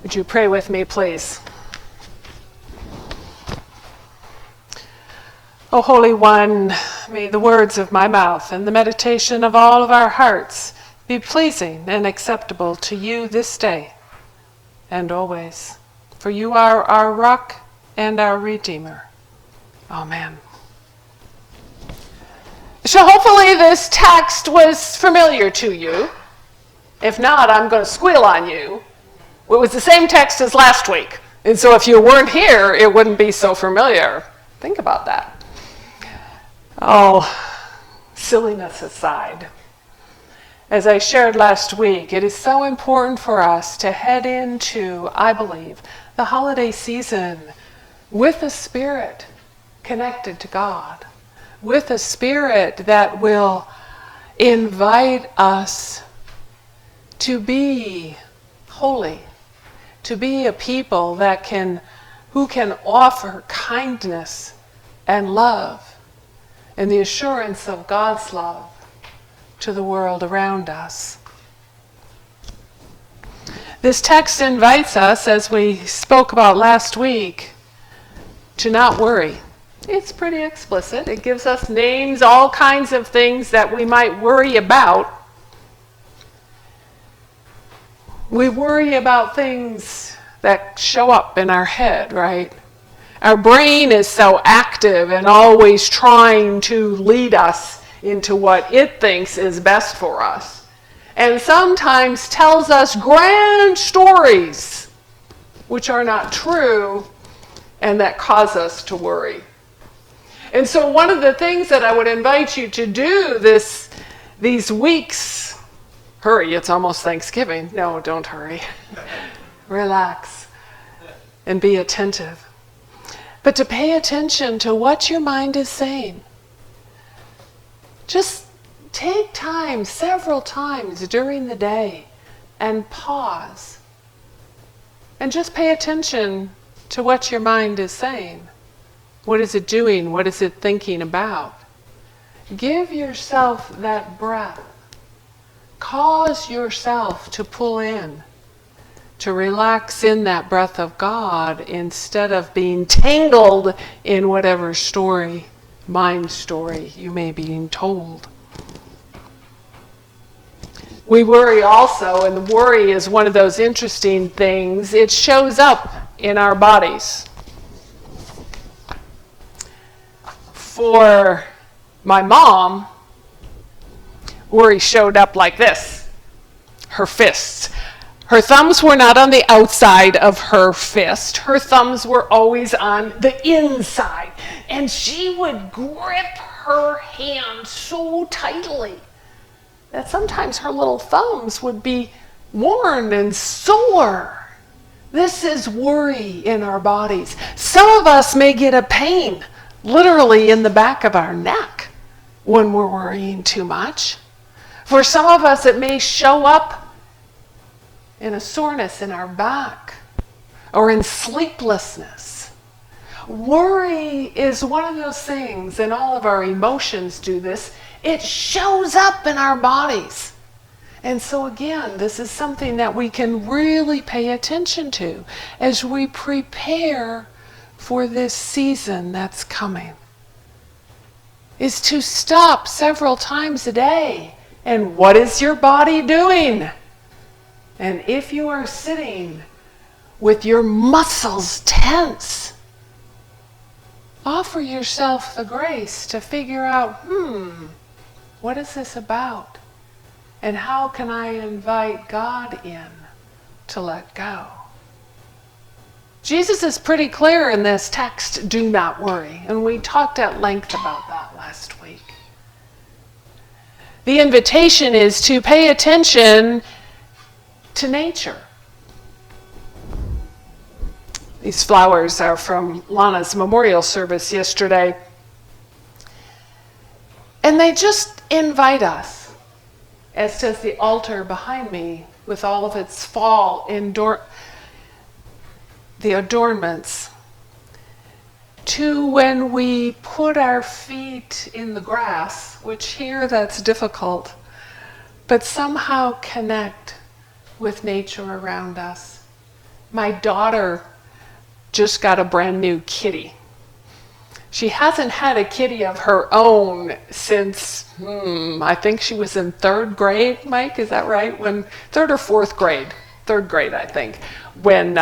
Would you pray with me, please? O Holy One, may the words of my mouth and the meditation of all of our hearts be pleasing and acceptable to you this day and always. For you are our rock and our Redeemer. Amen. So hopefully this text was familiar to you. If not, I'm going to squeal on you. It was the same text as last week. And so if you weren't here, it wouldn't be so familiar. Think about that. Oh, silliness aside. As I shared last week, it is so important for us to head into, I believe, the holiday season with a spirit connected to God, with a spirit that will invite us to be holy, to be a people who can offer kindness and love and the assurance of God's love to the world around us. This text invites us, as we spoke about last week, to not worry. It's pretty explicit. It gives us names, all kinds of things that we might worry about. We worry about things that show up in our head, right? Our brain is so active and always trying to lead us into what it thinks is best for us. And sometimes tells us grand stories which are not true and that cause us to worry. And so one of the things that I would invite you to do these weeks, hurry, it's almost Thanksgiving. No, don't hurry. Relax and be attentive. But to pay attention to what your mind is saying. Just take time, several times during the day, and pause. And just pay attention to what your mind is saying. What is it doing? What is it thinking about? Give yourself that breath. Cause yourself to pull in, to relax in that breath of God instead of being tangled in whatever mind story you may be being told. We worry also, and worry is one of those interesting things. It shows up in our bodies. For my mom, worry showed up like this. Her fists. Her thumbs were not on the outside of her fist. Her thumbs were always on the inside. And she would grip her hand so tightly that sometimes her little thumbs would be worn and sore. This is worry in our bodies. Some of us may get a pain literally in the back of our neck when we're worrying too much. For some of us, it may show up in a soreness in our back or in sleeplessness. Worry is one of those things, and all of our emotions do this. It shows up in our bodies. And so again, this is something that we can really pay attention to as we prepare for this season that's coming. Is to stop several times a day. And what is your body doing? And if you are sitting with your muscles tense, offer yourself the grace to figure out, what is this about? And how can I invite God in to let go? Jesus is pretty clear in this text, do not worry. And we talked at length about that last week. The invitation is to pay attention to nature. These flowers are from Lana's memorial service yesterday. And they just invite us, as does the altar behind me with all of its fall the adornments, to when we put our feet in the grass, which here that's difficult, but somehow connect with nature around us. My daughter just got a brand new kitty. She hasn't had a kitty of her own since, I think she was in third grade, Mike, is that right? Third or fourth grade? Third grade, I think, when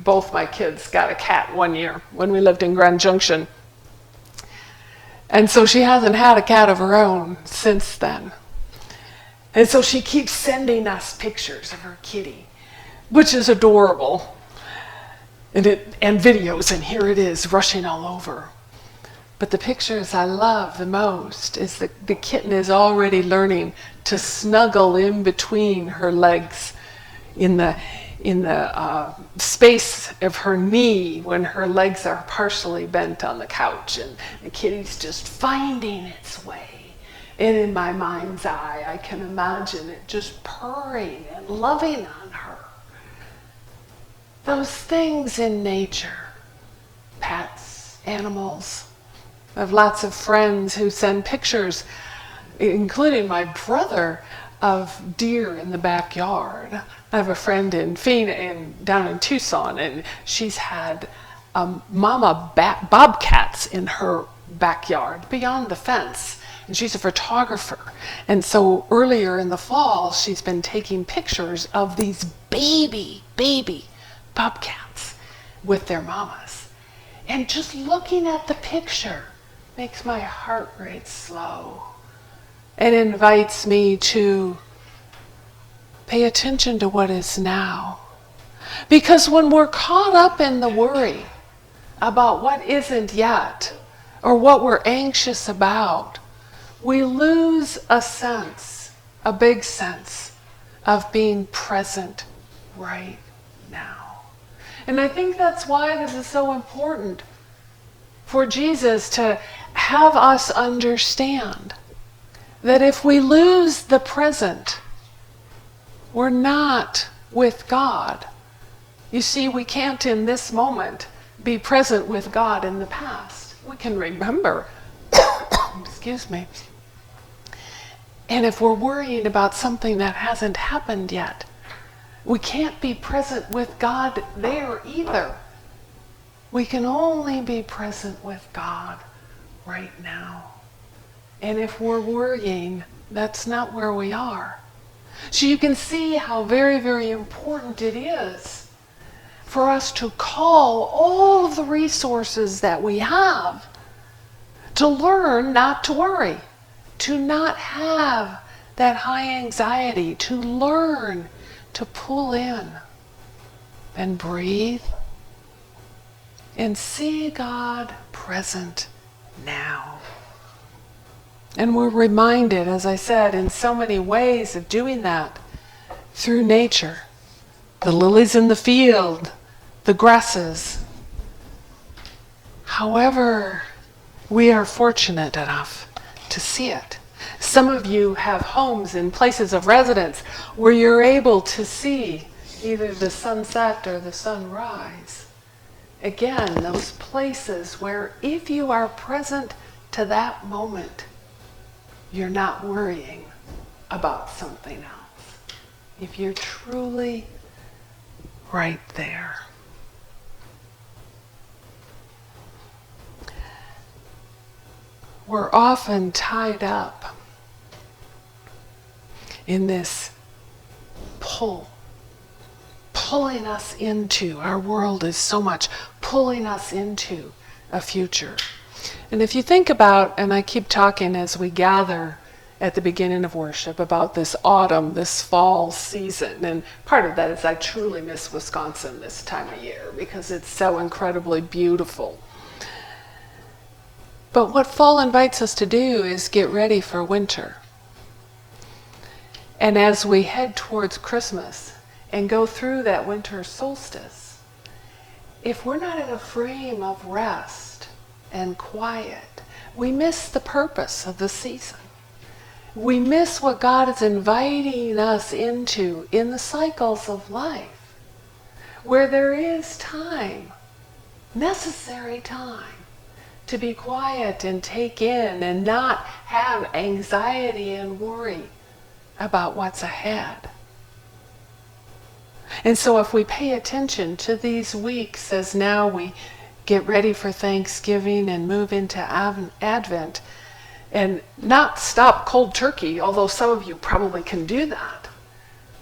both my kids got a cat one year when we lived in Grand Junction. And so she hasn't had a cat of her own since then. And so she keeps sending us pictures of her kitty, which is adorable. And videos, and here it is rushing all over. But the pictures I love the most is that the kitten is already learning to snuggle in between her legs in the space of her knee when her legs are partially bent on the couch, and the kitty's just finding its way. And in my mind's eye, I can imagine it just purring and loving on her. Those things in nature, pets, animals. I have lots of friends who send pictures, including my brother, of deer in the backyard. I have a friend down in Tucson, and she's had mama bobcats in her backyard beyond the fence. And she's a photographer. And so earlier in the fall, she's been taking pictures of these baby bobcats with their mamas. And just looking at the picture makes my heart rate slow and invites me to pay attention to what is now. Because when we're caught up in the worry about what isn't yet or what we're anxious about, we lose a big sense of being present right now. And I think that's why this is so important for Jesus to have us understand that if we lose the present, we're not with God. You see, we can't in this moment be present with God in the past. We can remember, excuse me. And if we're worrying about something that hasn't happened yet, we can't be present with God there either. We can only be present with God right now. And if we're worrying, that's not where we are. So you can see how very, very important it is for us to call all of the resources that we have to learn not to worry, to not have that high anxiety, to learn to pull in and breathe and see God present now. And we're reminded, as I said, in so many ways of doing that through nature. The lilies in the field, the grasses. However, we are fortunate enough to see it. Some of you have homes and places of residence where you're able to see either the sunset or the sunrise. Again, those places where if you are present to that moment, you're not worrying about something else. If you're truly right there. We're often tied up in this pulling us into, our world is so much pulling us into a future. And if you think about, and I keep talking as we gather at the beginning of worship about this autumn, this fall season, and part of that is I truly miss Wisconsin this time of year because it's so incredibly beautiful. But what fall invites us to do is get ready for winter. And as we head towards Christmas and go through that winter solstice, if we're not in a frame of rest and quiet, we miss the purpose of the season. We miss what God is inviting us into in the cycles of life, where there is time, necessary time, to be quiet and take in and not have anxiety and worry about what's ahead. And so if we pay attention to these weeks as now we get ready for Thanksgiving and move into Advent, and not stop cold turkey, although some of you probably can do that,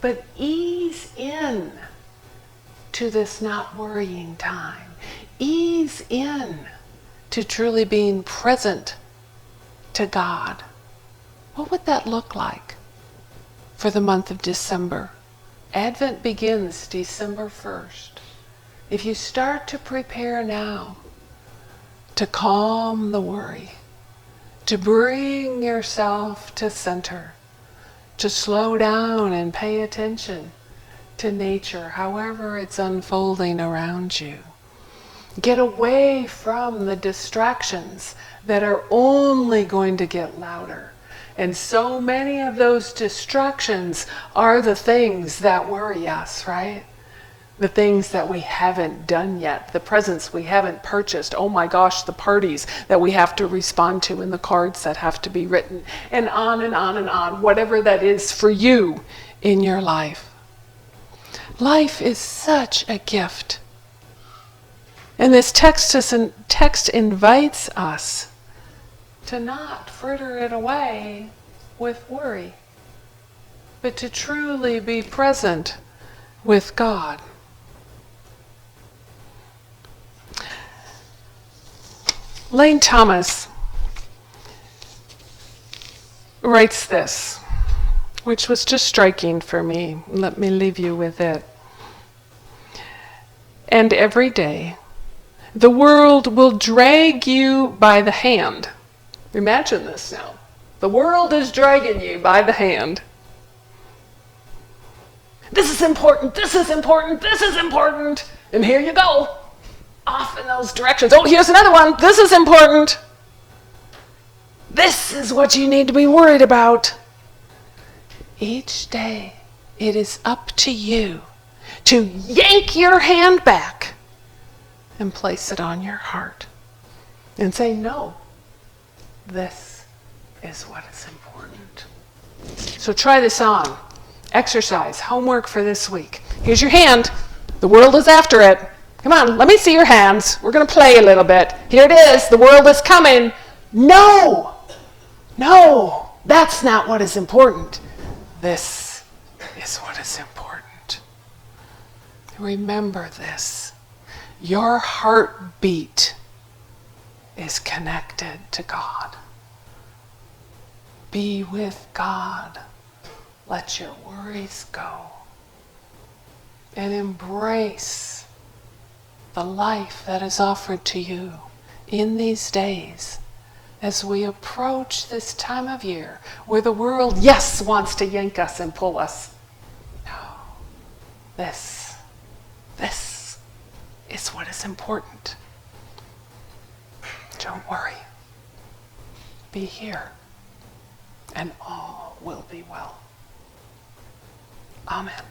but ease in to this not worrying time. Ease in to truly being present to God. What would that look like for the month of December? Advent begins December 1st. If you start to prepare now to calm the worry, to bring yourself to center, to slow down and pay attention to nature, however it's unfolding around you. Get away from the distractions that are only going to get louder. And so many of those distractions are the things that worry us, right? The things that we haven't done yet, the presents we haven't purchased, oh my gosh, the parties that we have to respond to and the cards that have to be written, and on and on and on, whatever that is for you in your life. Life is such a gift. And this text invites us to not fritter it away with worry, but to truly be present with God. Lane Thomas writes this, which was just striking for me. Let me leave you with it. And every day, the world will drag you by the hand. Imagine this now. The world is dragging you by the hand. This is important, this is important, this is important. And here you go, off in those directions. Oh, here's another one. This is important. This is what you need to be worried about. Each day, it is up to you to yank your hand back and place it on your heart and say, no, this is what is important. So try this on. Exercise, homework for this week. Here's your hand. The world is after it. Come on, let me see your hands. We're going to play a little bit. Here it is. The world is coming. No, that's not what is important. This is what is important. Remember this. Your heartbeat is connected to God. Be with God. Let your worries go. And embrace the life that is offered to you in these days as we approach this time of year where the world, yes, wants to yank us and pull us. No, this is what is important. Don't worry. Be here, and all will be well. Amen.